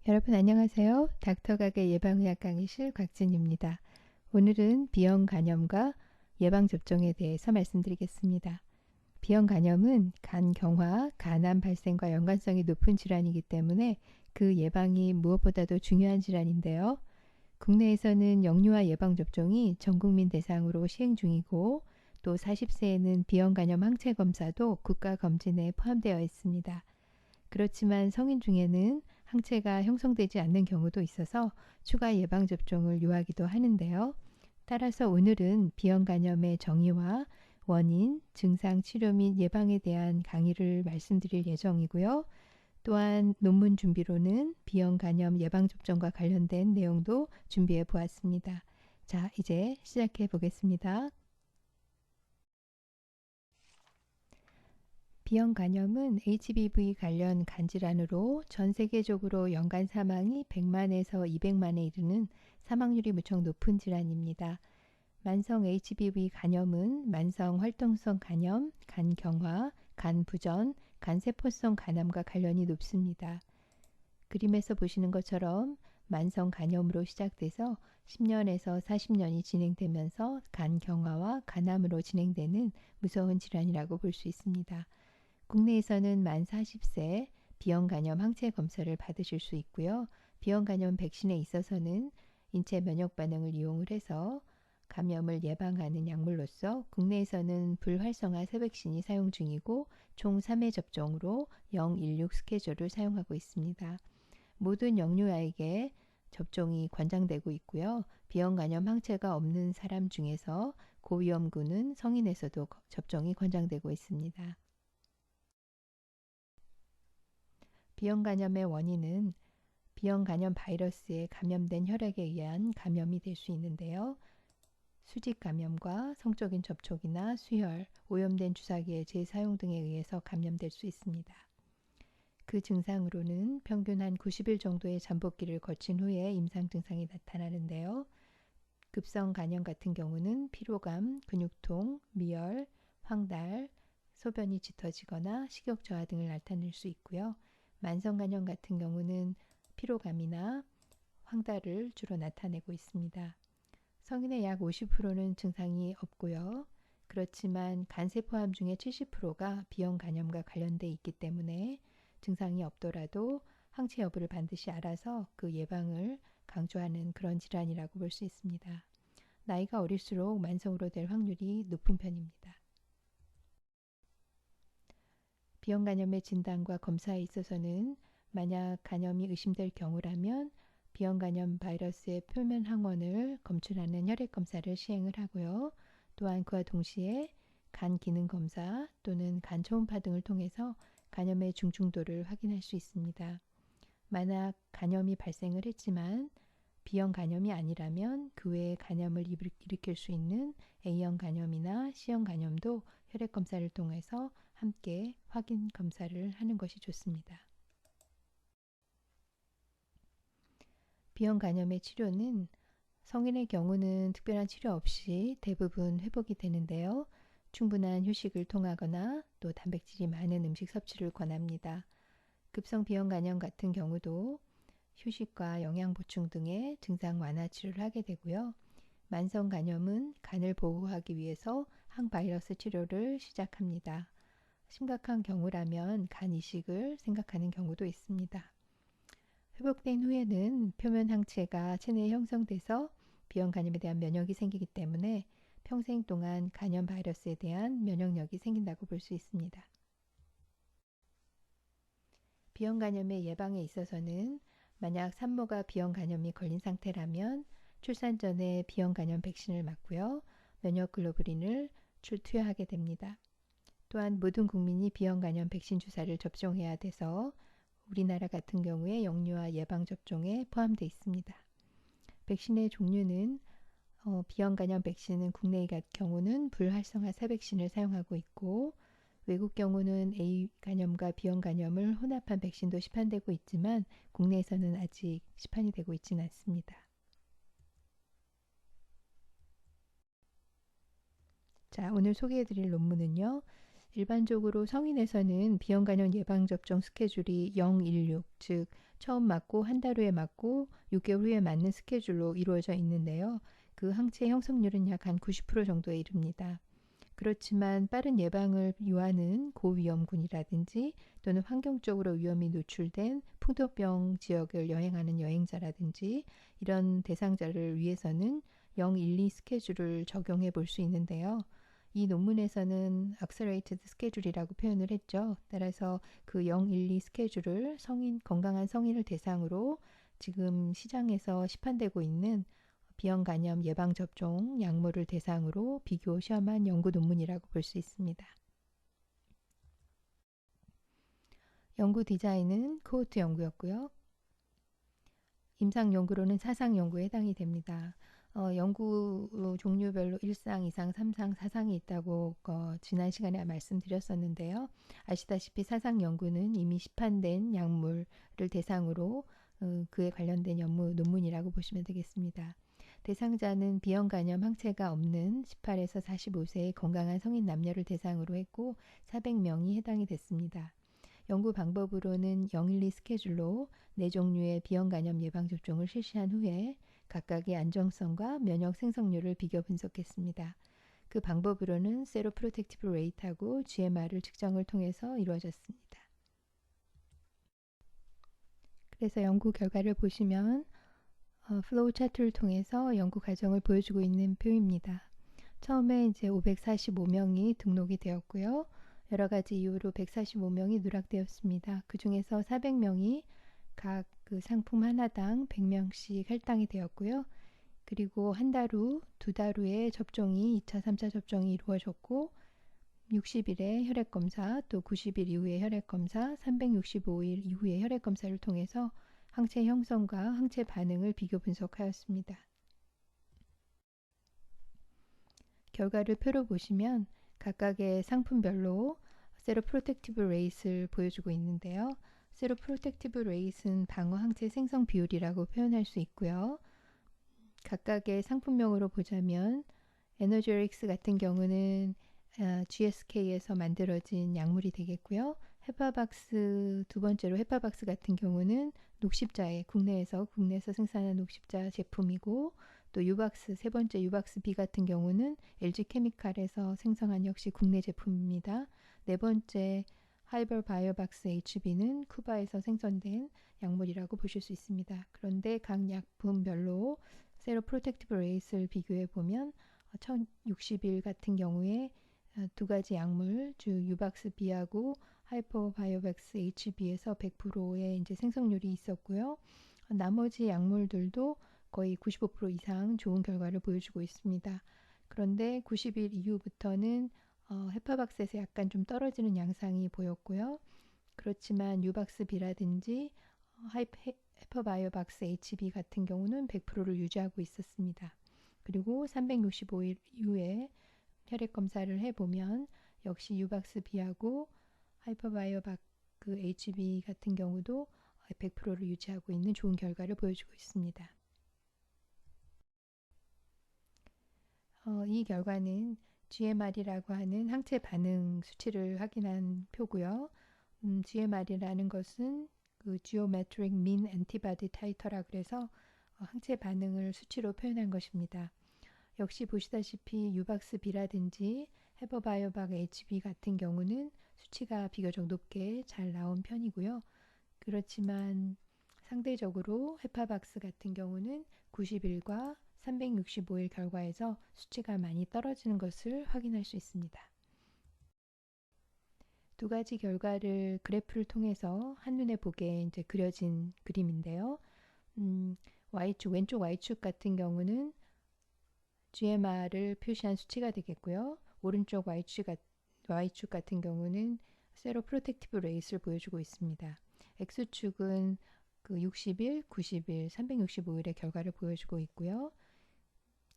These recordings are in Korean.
여러분 안녕하세요. 닥터각의 예방의학 강의실 곽진입니다. 오늘은 B형 간염과 예방접종에 대해서 말씀드리겠습니다. B형 간염은 간 경화, 간암 발생과 연관성이 높은 질환이기 때문에 그 예방이 무엇보다도 중요한 질환인데요. 국내에서는 영유아 예방접종이 전국민 대상으로 시행 중이고 또 40세에는 B형 간염 항체 검사도 국가검진에 포함되어 있습니다. 그렇지만 성인 중에는 항체가 형성되지 않는 경우도 있어서 추가 예방접종을 요하기도 하는데요. 따라서 오늘은 B형 간염의 정의와 원인, 증상, 치료 및 예방에 대한 강의를 말씀드릴 예정이고요. 또한 논문 준비로는 B형 간염 예방접종과 관련된 내용도 준비해 보았습니다. 자, 이제 시작해 보겠습니다. B형 간염은 HBV 관련 간질환으로 전 세계적으로 연간 사망이 100만에서 200만에 이르는 사망률이 무척 높은 질환입니다. 만성 HBV 간염은 만성 활동성 간염, 간경화, 간부전, 간세포성 간암과 관련이 높습니다. 그림에서 보시는 것처럼 만성 간염으로 시작돼서 10년에서 40년이 진행되면서 간경화와 간암으로 진행되는 무서운 질환이라고 볼 수 있습니다. 국내에서는 만 40세 B형 간염 항체 검사를 받으실 수 있고요. B형 간염 백신에 있어서는 인체 면역 반응을 이용을 해서 감염을 예방하는 약물로서 국내에서는 불활성화 새백신이 사용 중이고 총 3회 접종으로 016 스케줄을 사용하고 있습니다. 모든 영유아에게 접종이 권장되고 있고요. B형 간염 항체가 없는 사람 중에서 고위험군은 성인에서도 접종이 권장되고 있습니다. B형 간염의 원인은 B형 간염 바이러스에 감염된 혈액에 의한 감염이 될 수 있는데요. 수직 감염과 성적인 접촉이나 수혈, 오염된 주사기의 재사용 등에 의해서 감염될 수 있습니다. 그 증상으로는 평균 한 90일 정도의 잠복기를 거친 후에 임상 증상이 나타나는데요. 급성 간염 같은 경우는 피로감, 근육통, 미열, 황달, 소변이 짙어지거나 식욕 저하 등을 나타낼 수 있고요. 만성 간염 같은 경우는 피로감이나 황달을 주로 나타내고 있습니다. 성인의 약 50%는 증상이 없고요. 그렇지만 간세포암 중에 70%가 B형 간염과 관련돼 있기 때문에 증상이 없더라도 항체 여부를 반드시 알아서 그 예방을 강조하는 그런 질환이라고 볼 수 있습니다. 나이가 어릴수록 만성으로 될 확률이 높은 편입니다. B형 간염의 진단과 검사에 있어서는 만약 간염이 의심될 경우라면 B형 간염 바이러스의 표면 항원을 검출하는 혈액 검사를 시행을 하고요. 또한 그와 동시에 간 기능 검사 또는 간 초음파 등을 통해서 간염의 중증도를 확인할 수 있습니다. 만약 간염이 발생을 했지만 B형 간염이 아니라면 그 외에 간염을 일으킬 수 있는 A형 간염이나 C형 간염도 혈액 검사를 통해서 함께 확인 검사를 하는 것이 좋습니다. B형 간염의 치료는 성인의 경우는 특별한 치료 없이 대부분 회복이 되는데요. 충분한 휴식을 통하거나 또 단백질이 많은 음식 섭취를 권합니다. 급성 B형 간염 같은 경우도 휴식과 영양 보충 등의 증상 완화 치료를 하게 되고요. 만성 간염은 간을 보호하기 위해서 항바이러스 치료를 시작합니다. 심각한 경우라면 간 이식을 생각하는 경우도 있습니다. 회복된 후에는 표면 항체가 체내에 형성돼서 B형 간염에 대한 면역이 생기기 때문에 평생 동안 간염 바이러스에 대한 면역력이 생긴다고 볼 수 있습니다. B형 간염의 예방에 있어서는 만약 산모가 B형 간염이 걸린 상태라면 출산 전에 B형 간염 백신을 맞고요. 면역 글로불린을 투여하게 됩니다. 또한 모든 국민이 B형 간염 백신 주사를 접종해야 돼서 우리나라 같은 경우에 영유아 예방접종에 포함되어 있습니다. 백신의 종류는 B형 간염 백신은 국내의 경우는 불활성화 새백신을 사용하고 있고 외국 경우는 A 간염과 B형 간염을 혼합한 백신도 시판되고 있지만 국내에서는 아직 시판이 되고 있지는 않습니다. 자, 오늘 소개해드릴 논문은요. 일반적으로 성인에서는 비형간염 예방접종 스케줄이 016, 즉 처음 맞고 한 달 후에 맞고 6개월 후에 맞는 스케줄로 이루어져 있는데요. 그 항체 형성률은 약 한 90% 정도에 이릅니다. 그렇지만 빠른 예방을 요하는 고위험군이라든지 또는 환경적으로 위험이 노출된 풍토병 지역을 여행하는 여행자라든지 이런 대상자를 위해서는 012 스케줄을 적용해 볼 수 있는데요. 이 논문에서는 accelerated schedule이라고 표현을 했죠. 따라서 그 012 스케줄을 건강한 성인을 대상으로 지금 시장에서 시판되고 있는 비형간염 예방접종 약물을 대상으로 비교 시험한 연구 논문이라고 볼 수 있습니다. 연구 디자인은 코호트 연구였고요. 임상 연구로는 사상 연구에 해당이 됩니다. 연구 종류별로 1상, 2상, 3상, 4상이 있다고 지난 시간에 말씀드렸었는데요. 아시다시피 사상 연구는 이미 시판된 약물을 대상으로 그에 관련된 연구 논문이라고 보시면 되겠습니다. 대상자는 비형간염 항체가 없는 18에서 45세의 건강한 성인 남녀를 대상으로 했고 400명이 해당이 됐습니다. 연구 방법으로는 012 스케줄로 4종류의 비형간염 예방접종을 실시한 후에 각각의 안정성과 면역 생성률을 비교 분석했습니다. 그 방법으로는 세로프로텍티브 레이트하고 GMR을 측정을 통해서 이루어졌습니다. 그래서 연구 결과를 보시면 플로우 차트를 통해서 연구 과정을 보여주고 있는 표입니다. 처음에 이제 545명이 등록이 되었고요. 여러 가지 이유로 145명이 누락되었습니다. 그 중에서 400명이 각 그 상품 하나당 100명씩 할당이 되었고요. 그리고 한 달 후, 2달 후에 접종이 2차, 3차 접종이 이루어졌고 60일의 혈액검사, 또 90일 이후의 혈액검사, 365일 이후의 혈액검사를 통해서 항체 형성과 항체 반응을 비교 분석하였습니다. 결과를 표로 보시면 각각의 상품별로 세로프로텍티브 레이스를 보여주고 있는데요. 세로프로텍티브 레이스는 방어 항체 생성 비율이라고 표현할 수 있고요. 각각의 상품명으로 보자면 에너제릭스 같은 경우는 GSK에서 만들어진 약물이 되겠고요. 헤파박스 두 번째로 헤파박스 같은 경우는 국내에서 생산한 녹십자 제품이고 또 유박스 세 번째 유박스 B 같은 경우는 LG케미칼에서 생성한 역시 국내 제품입니다. 네 번째 하이버 바이오박스 HB는 쿠바에서 생성된 약물이라고 보실 수 있습니다. 그런데 각 약품별로 세로프로텍티브 레이스를 비교해 보면 1060일 같은 경우에 두 가지 약물, 즉 유박스 B하고 하이퍼 바이오백스 HB에서 100%의 이제 생성률이 있었고요. 나머지 약물들도 거의 95% 이상 좋은 결과를 보여주고 있습니다. 그런데 90일 이후부터는 헤파박스에서 약간 좀 떨어지는 양상이 보였고요. 그렇지만 유박스 B라든지 헤퍼바이오박스 HB 같은 경우는 100%를 유지하고 있었습니다. 그리고 365일 이후에 혈액 검사를 해보면 역시 유박스 B하고 하이퍼바이오박 그 HB 같은 경우도 100%를 유지하고 있는 좋은 결과를 보여주고 있습니다. 이 결과는 GMR이라고 하는 항체 반응 수치를 확인한 표고요. GMR이라는 것은 그 Geometric Mean Antibody Titer라 그래서 항체 반응을 수치로 표현한 것입니다. 역시 보시다시피 유박스 B라든지 헤버바이오박 HB 같은 경우는 수치가 비교적 높게 잘 나온 편이고요. 그렇지만 상대적으로 헤파박스 같은 경우는 90일과 365일 결과에서 수치가 많이 떨어지는 것을 확인할 수 있습니다. 두 가지 결과를 그래프를 통해서 한눈에 보게 이제 그려진 그림인데요. 왼쪽 Y축 같은 경우는 GMR을 표시한 수치가 되겠고요. 오른쪽 Y축 같은 경우는 세로프로텍티브 레이스를 보여주고 있습니다. X축은 그 60일, 90일, 365일의 결과를 보여주고 있고요.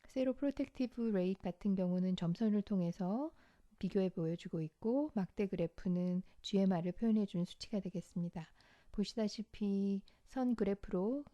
세로프로텍티브 레이트 같은 경우는 점선을 통해서 비교해 보여주고 있고 막대 그래프는 GMR을 표현해 주는 수치가 되겠습니다. 보시다시피 선 그래프로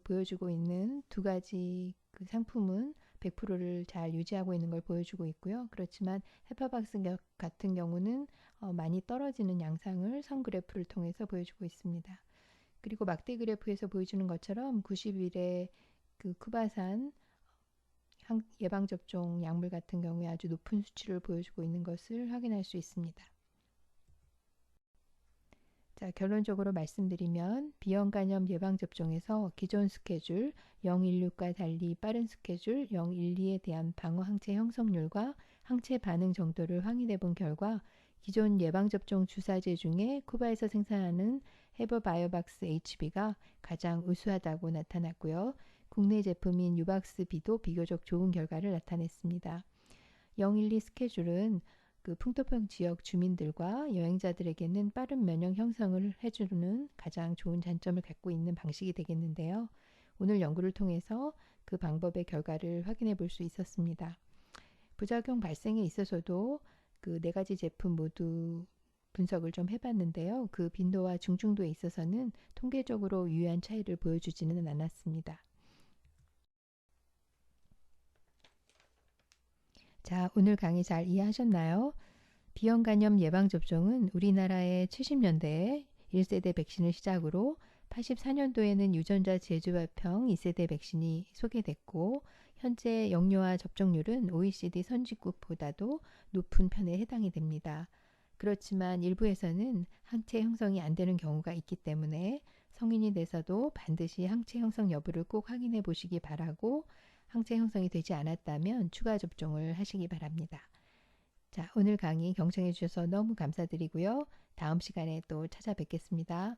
보여주고 있는 두 가지 그 상품은 100%를 잘 유지하고 있는 걸 보여주고 있고요. 그렇지만 헤파박스 같은 경우는 많이 떨어지는 양상을 선 그래프를 통해서 보여주고 있습니다. 그리고 막대 그래프에서 보여주는 것처럼 90일의 그 쿠바산 예방접종 약물 같은 경우에 아주 높은 수치를 보여주고 있는 것을 확인할 수 있습니다. 자, 결론적으로 말씀드리면 비형 간염 예방접종에서 기존 스케줄 016과 달리 빠른 스케줄 012에 대한 방어 항체 형성률과 항체 반응 정도를 확인해 본 결과 기존 예방접종 주사제 중에 쿠바에서 생산하는 헤버바이오박스 HB가 가장 우수하다고 나타났고요. 국내 제품인 유박스 B도 비교적 좋은 결과를 나타냈습니다. 012 스케줄은 그 풍토병 지역 주민들과 여행자들에게는 빠른 면역 형성을 해주는 가장 좋은 장점을 갖고 있는 방식이 되겠는데요. 오늘 연구를 통해서 그 방법의 결과를 확인해 볼 수 있었습니다. 부작용 발생에 있어서도 그 4가지 제품 모두 분석을 좀 해봤는데요. 그 빈도와 중증도에 있어서는 통계적으로 유의한 차이를 보여주지는 않았습니다. 자, 오늘 강의 잘 이해하셨나요? 비형 간염 예방접종은 우리나라의 70년대에 1세대 백신을 시작으로 84년도에는 유전자 재조합형 2세대 백신이 소개됐고 현재 영유아 접종률은 OECD 선진국보다도 높은 편에 해당이 됩니다. 그렇지만 일부에서는 항체 형성이 안 되는 경우가 있기 때문에 성인이 돼서도 반드시 항체 형성 여부를 꼭 확인해 보시기 바라고 항체 형성이 되지 않았다면 추가 접종을 하시기 바랍니다. 자, 오늘 강의 경청해 주셔서 너무 감사드리고요. 다음 시간에 또 찾아뵙겠습니다.